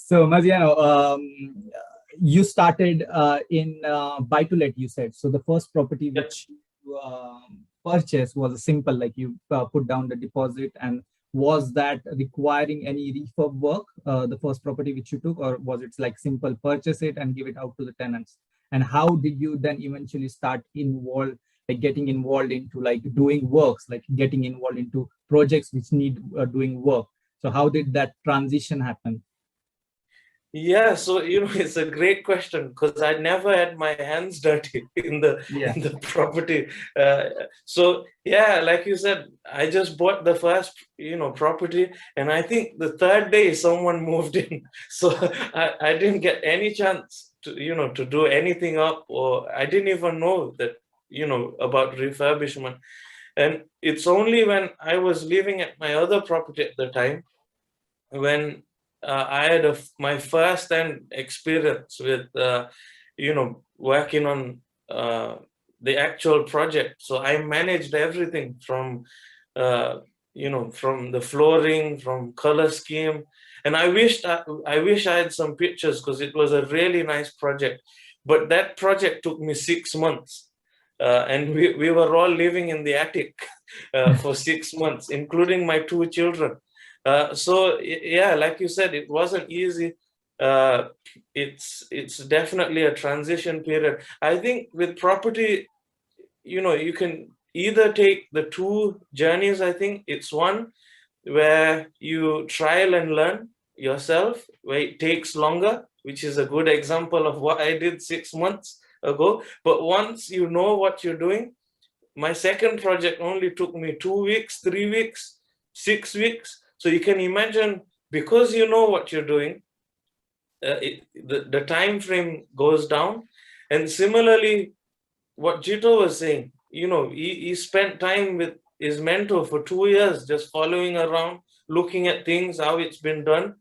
So, Maziano, you started in buy to let, you said. So, the first property Yeah. which you purchased was a simple, like you put down the deposit, and was that requiring any refurb work, the first property which you took, or was it like simple purchase it and give it out to the tenants? And how did you then eventually start involved, like getting involved into like doing works, like getting involved into projects which need doing work? So, how did that transition happen? Yeah, so it's a great question because I never had my hands dirty in the Yeah. property. Uh, so yeah, like you said, I just bought the first property, and I think the third day someone moved in. So I didn't get any chance to do anything up, or I didn't even know that about refurbishment. And it's only when I was living at my other property at the time when I had my first hand experience with working on the actual project. So I managed everything from from the flooring, from color scheme, and I wish I had some pictures because it was a really nice project. But that project took me 6 months. And we were all living in the attic for 6 months, including my two children. So yeah, like you said, it wasn't easy. Uh, it's definitely a transition period. I think with property, you can either take the two journeys. I think it's one where you trial and learn yourself, where it takes longer, which is a good example of what I did 6 months ago. But once you know what you're doing, my second project only took me 2 weeks, 3 weeks, 6 weeks. So you can imagine, because you know what you're doing, the time frame goes down. And similarly, what Jito was saying, he spent time with his mentor for 2 years, just following around, looking at things, how it's been done.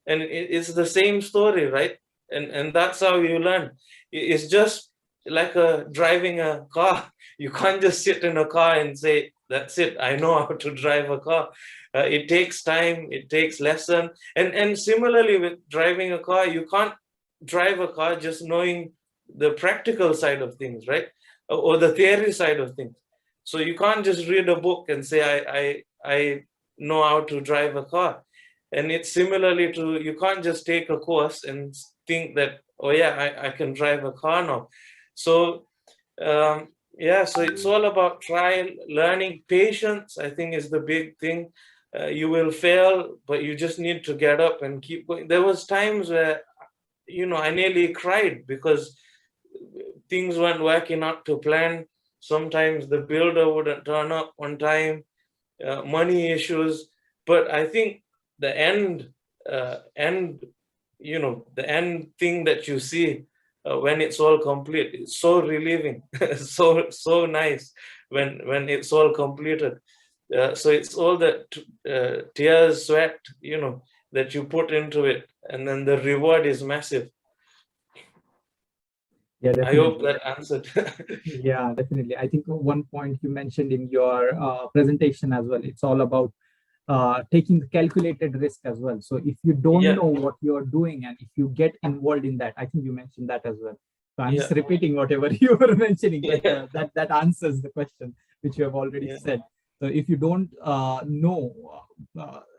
And it's the same story, right? And that's how you learn. It's just like driving a car. You can't just sit in a car and say, that's it, I know how to drive a car. It takes time, it takes lesson. And similarly with driving a car, you can't drive a car just knowing the practical side of things, right? Or the theory side of things. So you can't just read a book and say, I know how to drive a car. And it's similarly to, you can't just take a course and think that, oh yeah, I can drive a car now. So yeah, so it's all about trial, learning, patience, I think is the big thing. You will fail, but you just need to get up and keep going. There was times where, I nearly cried because things weren't working out to plan. Sometimes the builder wouldn't turn up on time, money issues. But I think the the end thing that you see when it's all complete, it's so relieving, so nice when it's all completed. So it's all that tears, sweat, that you put into it, and then the reward is massive. Yeah, I hope definitely. that answered. Yeah, definitely. I think one point you mentioned in your presentation as well, it's all about taking the calculated risk as well. So if you don't Yeah, know what you're doing and if you get involved in that, I think you mentioned that as well. So I'm just yeah, repeating whatever you were mentioning, but yeah, that answers the question which you have already yeah, said. So if you don't know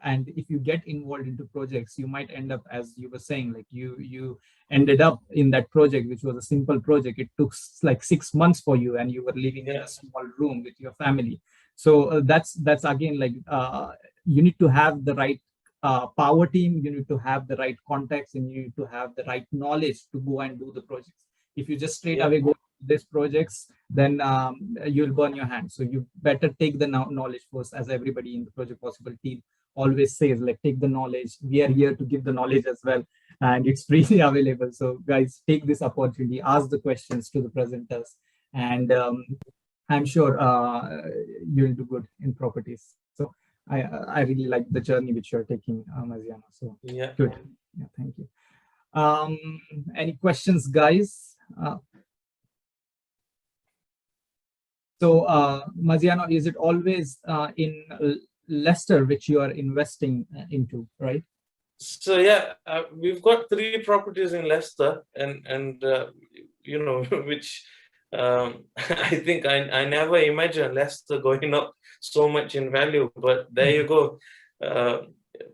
and if you get involved into projects, you might end up, as you were saying, like you ended up in that project, which was a simple project. It took like 6 months for you, and you were living in yeah, a small room with your family. So that's again like you need to have the right power team, you need to have the right contacts, and you need to have the right knowledge to go and do the projects. If you just straight yeah, away go to these projects, then you'll burn your hands. So you better take the knowledge first, as everybody in the Project Possible team always says, like, take the knowledge. We are here to give the knowledge as well, and it's freely available. So guys, take this opportunity, ask the questions to the presenters, and I'm sure you'll do good in properties. So I really like the journey which you're taking, Maziano. So yeah. good. Yeah, thank you. Um, any questions, guys? Maziano, is it always in Leicester which you are investing into, right? So yeah, we've got 3 properties in Leicester, and you know, which I think I never imagined Leicester going up so much in value. But there you go. Uh,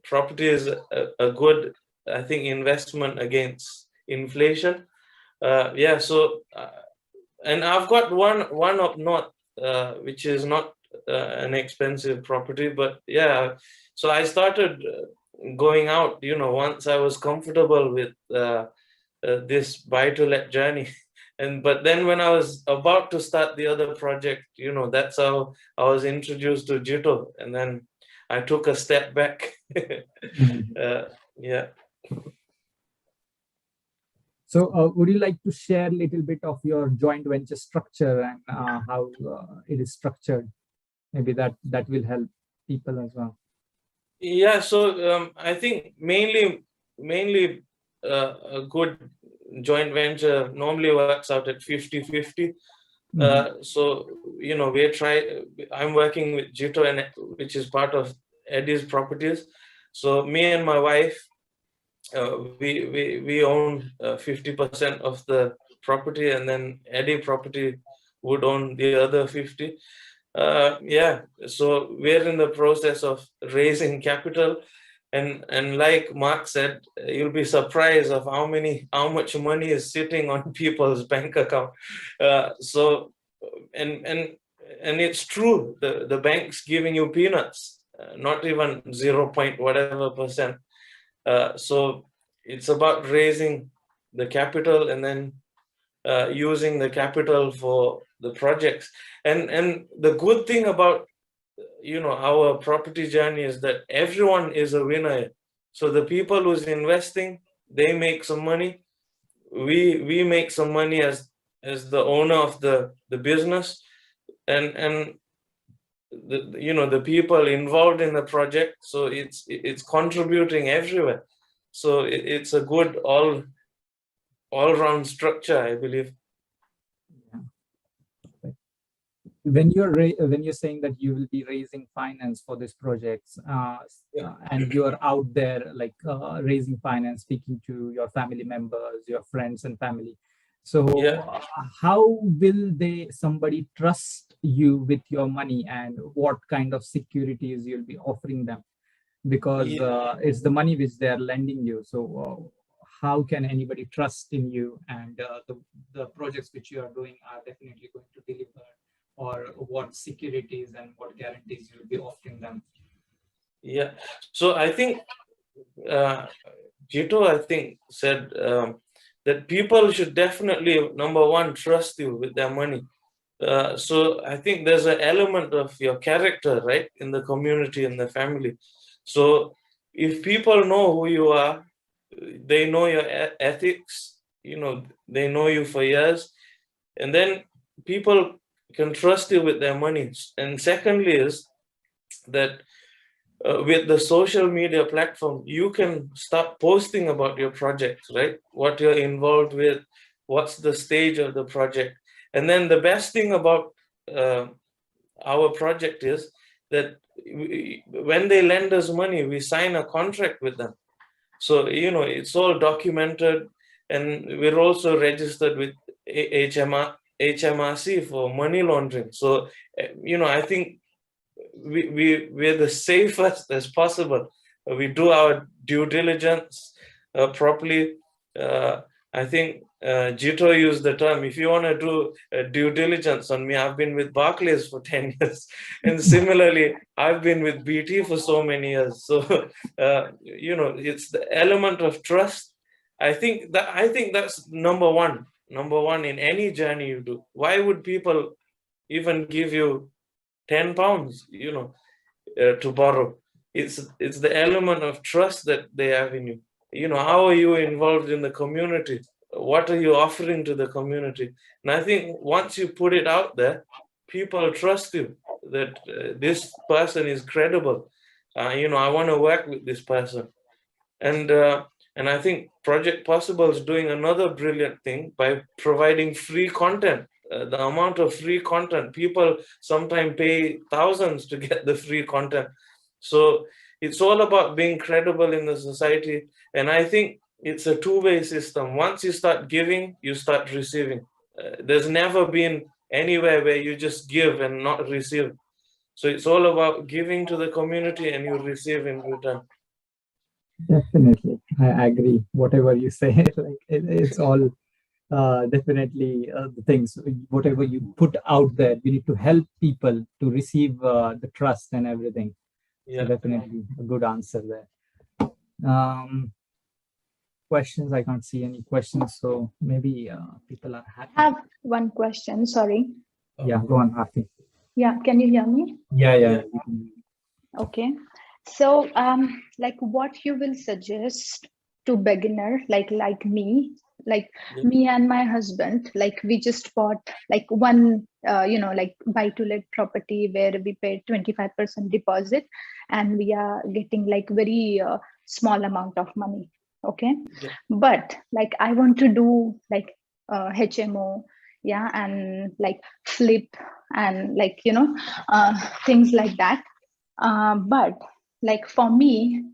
Property is a good, I think, investment against inflation. Yeah. So and I've got one up north, which is not an expensive property, but yeah. So I started going out, once I was comfortable with this buy to let journey. And but then when I was about to start the other project, that's how I was introduced to Jito, and then I took a step back. Mhm. Yeah. So, would you like to share a little bit of your joint venture structure and how it is structured? Maybe that will help people as well. Yeah, so I think mainly a good joint venture normally works out at 50-50. Mhm. So I'm working with Jito, and which is part of Eddie's properties. So me and my wife, we own 50% of the property, and then Eddie property would own the other 50. Yeah, so we're in the process of raising capital, and like Mark said, you'll be surprised of how much money is sitting on people's bank account. So and and and it's true, the bank's giving you peanuts, not even 0 point whatever percent. So it's about raising the capital, and then using the capital for the projects. And the good thing about our property journey is that everyone is a winner. So the people who's investing, they make some money. We make some money as the owner of the business, and the people involved in the project. So it's contributing everywhere. So it's a good all round structure, I believe. When you're saying that you will be raising finance for these projects, Yeah. and you're out there like raising finance, speaking to your family members, your friends and family, so Yeah. how will somebody trust you with your money, and what kind of securities you'll be offering them? Because Yeah. it's the money which they are lending you. So how can anybody trust in you, and the projects which you are doing are definitely going to deliver, or what securities and what guarantees you'll be offering them? Yeah. So I think uh, Jito, I think, said that people should definitely, number one, trust you with their money. So I think there's an element of your character, right, in the community and the family. So if people know who you are, they know your ethics, they know you for years, and then people can trust you with their money. And secondly is that with the social media platform, you can start posting about your project, right? What you're involved with, what's the stage of the project. And then the best thing about uh, our project is that when they lend us money, we sign a contract with them. So, it's all documented, and we're also registered with HMRC for money laundering. So, I think we're the safest as possible. We do our due diligence properly. Uh, I think Jito used the term, if you want to do due diligence on me, I've been with Barclays for 10 years. And similarly, I've been with BT for so many years. So, it's the element of trust. I think that's number one in any journey you do. Why would people even give you £10, to borrow? It's the element of trust that they have in you. How are you involved in the community? What are you offering to the community? And I think once you put it out there, people trust you that this person is credible. I want to work with this person. And I think Project Possible is doing another brilliant thing by providing free content. The amount of free content, people sometimes pay thousands to get the free content. So it's all about being credible in the society. And I think it's a two-way system. Once you start giving, you start receiving. There's never been anywhere where you just give and not receive. So it's all about giving to the community and you receive in return. Definitely, I agree. Whatever you say, like it's all definitely the things. Whatever you put out there, you need to help people to receive the trust and everything. So Yeah. definitely a good answer there. Um, Questions? I can't see any questions, so maybe people are I happy. have one question. Sorry. Yeah, go on, happy. Yeah, can you hear me? Yeah, yeah. Yeah. You can- Okay. So, like, what you will suggest to beginner like me, like Yeah. me and my husband, like we just bought like one, like buy to let property where we paid 25% deposit, and we are getting like very small amount of money. Okay, Yeah. but like I want to do like HMO, yeah, and like flip and like things like that. But like for me,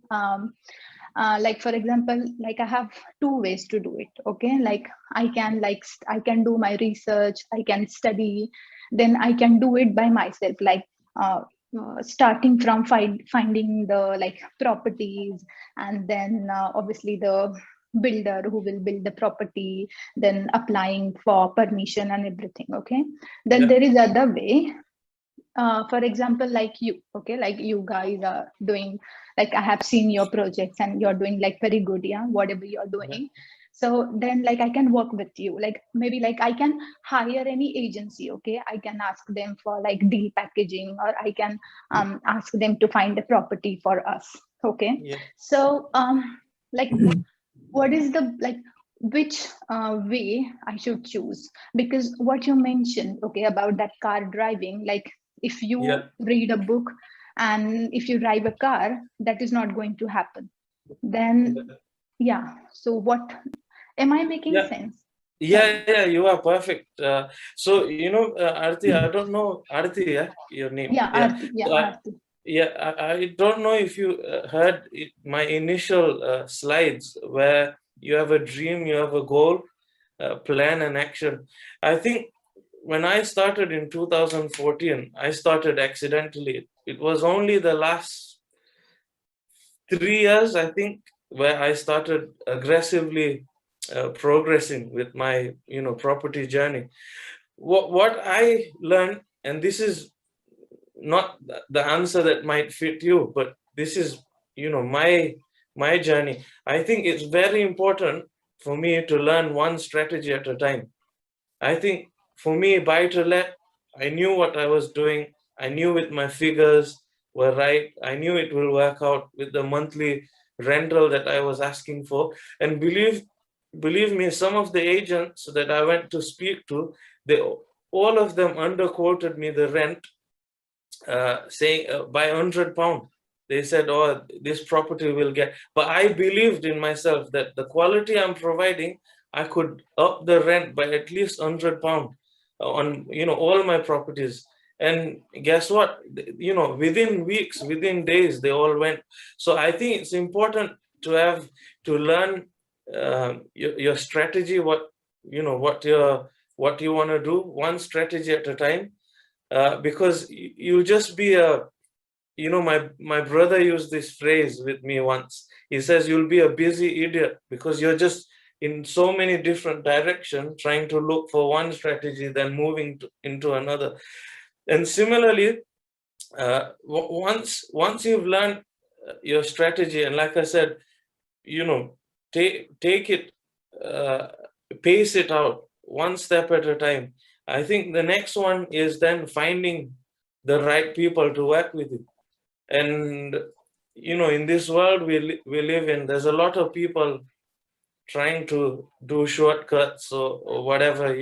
like for example, like I have two ways to do it. Okay, like I can I can do my research, I can study, then I can do it by myself, like starting from finding the like properties, and then obviously the builder who will build the property, then applying for permission and everything. Okay, then Yeah. there is other way, for example, like you, okay, like you guys are doing, like I have seen your projects and you're doing like very good, yeah, whatever you're Yeah. doing. So then like I can work with you, like maybe like I can hire any agency. Okay, I can ask them for like deal packaging, or I can ask them to find a property for us. Okay, Yeah. so like what is the like which way I should choose? Because what you mentioned, okay, about that car driving, like if you Yeah. read a book and if you drive a car, that is not going to happen. Then yeah, so what, am I making Yeah. sense? Yeah, Sorry. yeah, you are perfect. So Arti, I don't know Arti, yeah, your name. Yeah, Yeah. Aarti, So yeah, Aarti. I don't know if you heard my initial slides where you have a dream, you have a goal, plan, and action. I think when I started in 2014, I started accidentally. It was only the last 3 years, I think, where I started aggressively progressing with my, property journey. What I learned, and this is not the answer that might fit you, but this is, my journey. I think it's very important for me to learn one strategy at a time. I think for me, buy to let, I knew what I was doing. I knew with my figures were right. I knew it will work out with the monthly rental that I was asking for. And believe me, some of the agents that I went to speak to, they all of them underquoted me the rent, saying by £100. They said, "Oh, this property will get." But I believed in myself that the quality I'm providing, I could up the rent by at least £100 on all my properties. And guess what? Within weeks, within days, they all went. So I think it's important to have to learn your strategy, what you want to do, one strategy at a time, because you'll just be a, my brother used this phrase with me once. He says you'll be a busy idiot because you're just in so many different directions trying to look for one strategy, then moving into another. And similarly, once you've learned your strategy, and like I said, take it, uh, pace it out one step at a time. I think the next one is then finding the right people to work with you. And in this world we live in, there's a lot of people trying to do shortcuts, or whatever,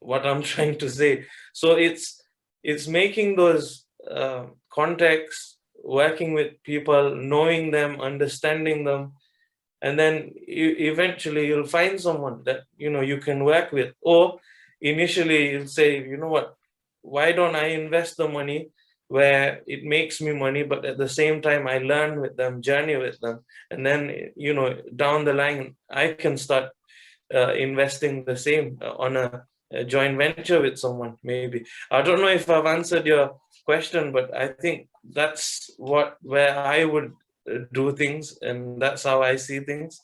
what I'm trying to say. So it's making those contacts, working with people, knowing them, understanding them, and then eventually you'll find someone that you can work with. Or initially you'll say, you know what, why don't I invest the money where it makes me money, but at the same time I learn with them, journey with them, and then down the line I can start investing the same on a joint venture with someone. Maybe I don't know if I've answered your question, but I think that's where I would do things, and that's how I see things.